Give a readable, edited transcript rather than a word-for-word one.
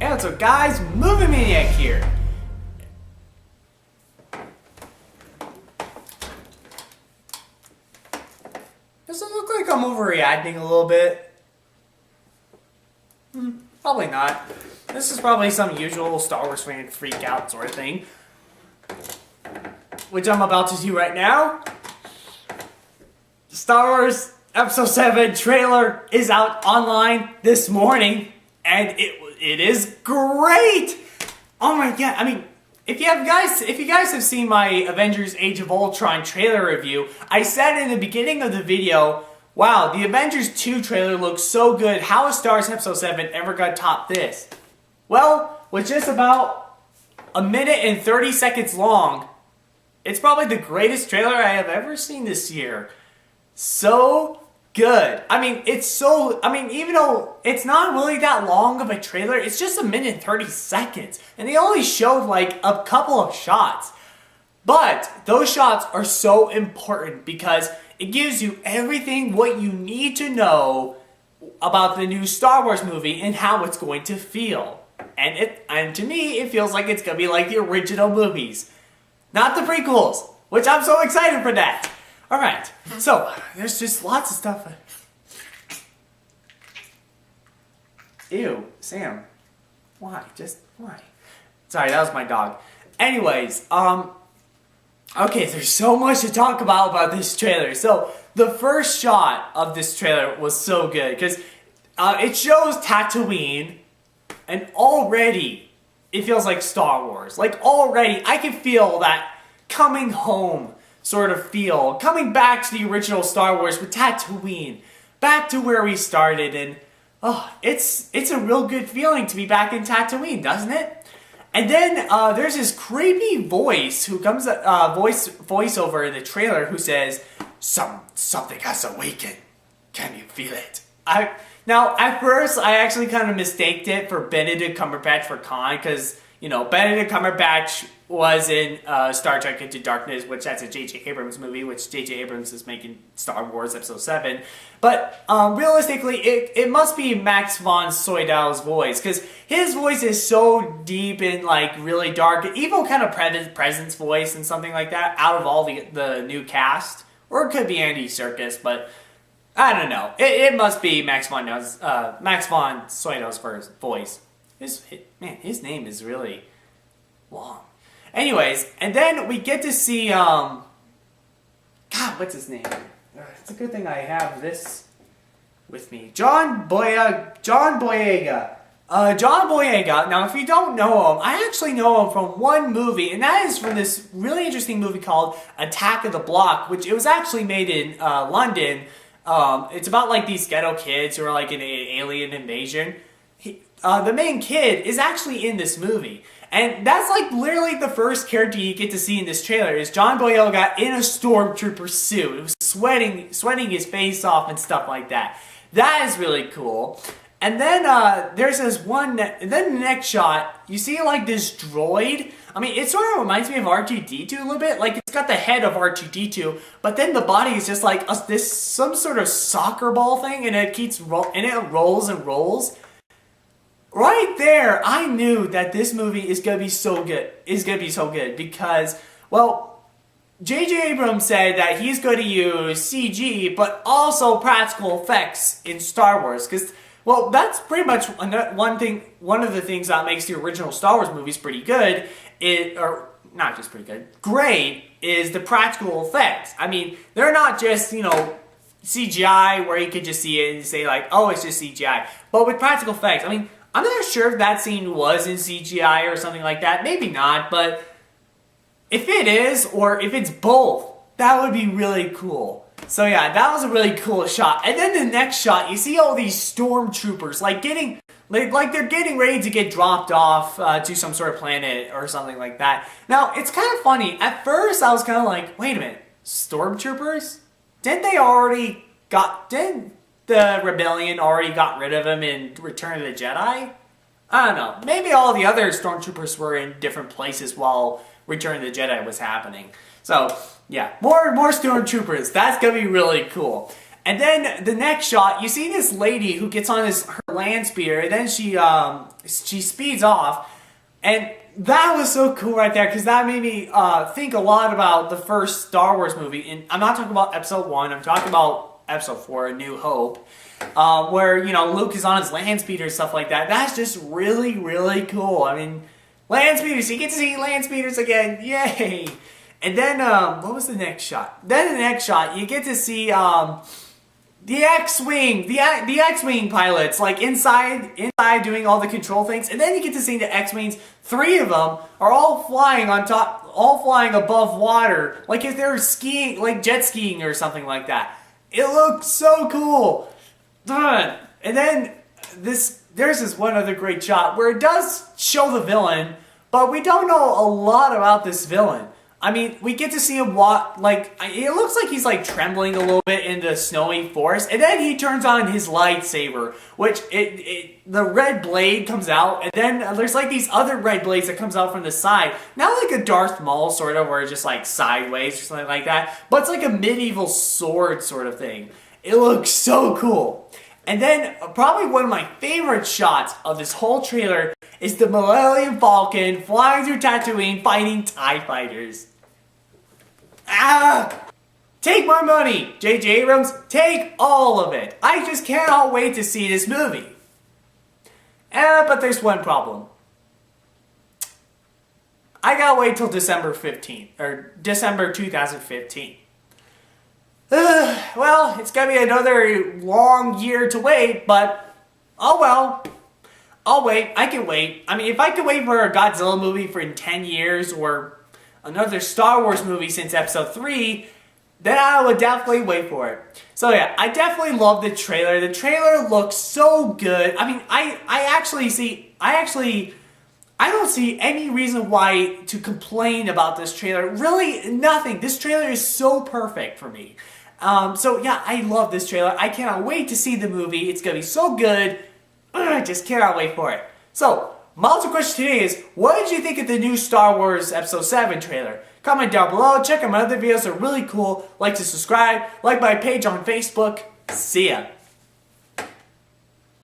Hey, what's up guys? Movie Maniac here. Does it look like I'm overreacting a little bit? Probably not. This is probably some usual Star Wars fan freak out sort of thing, which I'm about to do right now. Star Wars Episode 7 trailer is out online this morning, and it is great! Oh my god, I mean, if you guys have seen my Avengers Age of Ultron trailer review, I said in the beginning of the video, wow, the Avengers 2 trailer looks so good, how is Star Wars Episode 7 ever gonna top this? Well, with just about a minute and 30 seconds long, it's probably the greatest trailer I have ever seen this year. So good. I mean, even though it's not really that long of a trailer, it's just a minute and 30 seconds. And they only showed like a couple of shots. But those shots are so important because it gives you everything what you need to know about the new Star Wars movie and how it's going to feel. And to me, it feels like it's going to be like the original movies. Not the prequels, which I'm so excited for that. Alright, so there's just lots of stuff. Ew, Sam. Why? Just why? Sorry, that was my dog. Anyways, okay, there's so much to talk about this trailer. So, the first shot of this trailer was so good because it shows Tatooine, and already it feels like Star Wars. Like, already, I can feel that coming home sort of feel. Coming back to the original Star Wars with Tatooine. Back to where we started, and it's a real good feeling to be back in Tatooine, doesn't it? And then there's this creepy voice who comes voiceover in the trailer who says, something has awakened. Can you feel it? Now at first I actually kind of mistaked it for Benedict Cumberbatch for Khan, because Benedict Cumberbatch was in Star Trek Into Darkness, which that's a J.J. Abrams movie, which J.J. Abrams is making Star Wars Episode 7. But realistically, it must be Max von Sydow's voice, because his voice is so deep and like really dark, evil kind of presence voice and something like that, out of all the new cast. Or it could be Andy Serkis, but I don't know. It must be Max von Sydow's voice. His name is really long. Anyways, and then we get to see, God, what's his name? It's a good thing I have this with me. John Boyega. John Boyega. Now, if you don't know him, I actually know him from one movie, and that is from this really interesting movie called Attack of the Block, which it was actually made in London. It's about like these ghetto kids who are like in an alien invasion. The main kid is actually in this movie. And that's like literally the first character you get to see in this trailer is John Boyega in a stormtrooper suit. It was sweating his face off and stuff like that. That is really cool. And then there's this one, and then the next shot, you see like this droid. I mean, it sort of reminds me of R2-D2 a little bit. Like it's got the head of R2-D2, but then the body is just like some sort of soccer ball thing, and it rolls and rolls. Right there, I knew that this movie is gonna be so good. Because, well, J.J. Abrams said that he's going to use CG, but also practical effects in Star Wars. Because, well, that's pretty much one of the things that makes the original Star Wars movies pretty good. Or not just pretty good, great, is the practical effects. I mean, they're not just CGI where you could just see it and say like, oh, it's just CGI. But with practical effects, I mean, I'm not sure if that scene was in CGI or something like that. Maybe not, but if it is, or if it's both, that would be really cool. So yeah, that was a really cool shot. And then the next shot, you see all these stormtroopers like they're getting ready to get dropped off to some sort of planet or something like that. Now, it's kind of funny. At first, I was kind of like, wait a minute, stormtroopers? Didn't the rebellion already got rid of him in Return of the Jedi? I don't know. Maybe all the other stormtroopers were in different places while Return of the Jedi was happening. So, yeah, more stormtroopers. That's going to be really cool. And then the next shot, you see this lady who gets on her land speeder, and then she speeds off, and that was so cool right there, because that made me think a lot about the first Star Wars movie. And I'm not talking about Episode 1, I'm talking about Episode 4, A New Hope, where, you know, Luke is on his land speeder and stuff like that. That's just really, really cool. I mean, land speeders, you get to see land speeders again, yay! And then, what was the next shot? Then the next shot, you get to see, the X-Wing, the X-Wing pilots, like inside doing all the control things. And then you get to see the X-Wings, 3 of them, are all flying on top, all flying above water, like if they're skiing, like jet skiing or something like that. It looked so cool. And then there's this one other great shot where it does show the villain, but we don't know a lot about this villain. I mean, we get to see him walk, like, it looks like he's, like, trembling a little bit in the snowy forest, and then he turns on his lightsaber, which, the red blade comes out, and then there's, like, these other red blades that comes out from the side. Not like a Darth Maul, sort of, where it's just, like, sideways or something like that, but it's like a medieval sword sort of thing. It looks so cool. And then, probably one of my favorite shots of this whole trailer is the Millennium Falcon flying through Tatooine fighting TIE fighters. Ah! Take my money, J.J. Abrams. Take all of it. I just cannot wait to see this movie. But there's one problem. I gotta wait till December 15th, or December 2015. Well, it's gonna be another long year to wait, but oh well. I'll wait. I can wait. I mean, if I could wait for a Godzilla movie for 10 years or another Star Wars movie since Episode 3, then I would definitely wait for it. So yeah, I definitely love the trailer. The trailer looks so good. I mean, I don't see any reason why to complain about this trailer. Really, nothing. This trailer is so perfect for me. So yeah, I love this trailer. I cannot wait to see the movie. It's gonna be so good. I just cannot wait for it. So, my ultimate question today is, what did you think of the new Star Wars Episode 7 trailer? Comment down below, check out my other videos, they're really cool. Like to subscribe, like my page on Facebook. See ya.